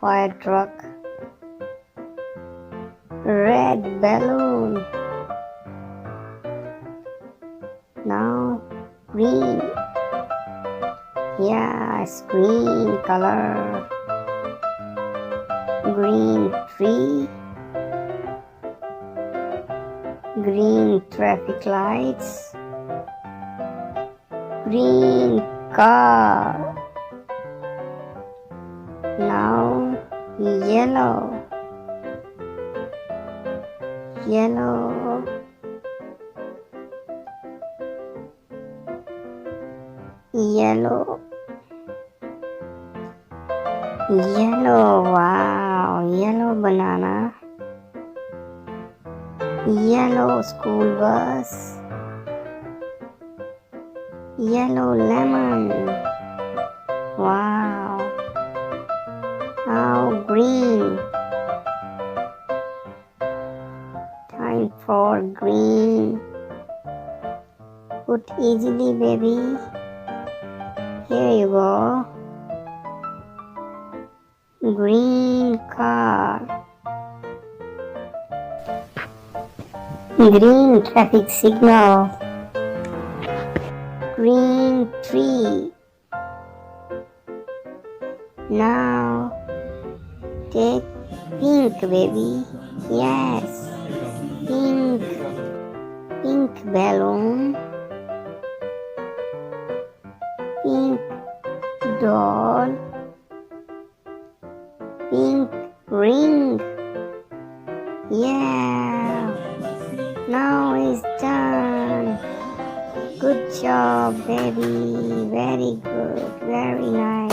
fire truck, red balloon. Now green. Yes, green color. Green tree. Green traffic lights. Green car. Now yellow. Yellow. Yellow. Yellow. Wow. Yellow banana. Yellow school bus. Yellow lemon. Wow. Now green. Time for green. Put easily, baby. Here you go. Green car. Green traffic signal. Green tree. Now take pink, baby. Yes, pink. Pink balloon. Pink doll. Pink ring. Yeah, now it's done. Good job, baby. Very good, very nice.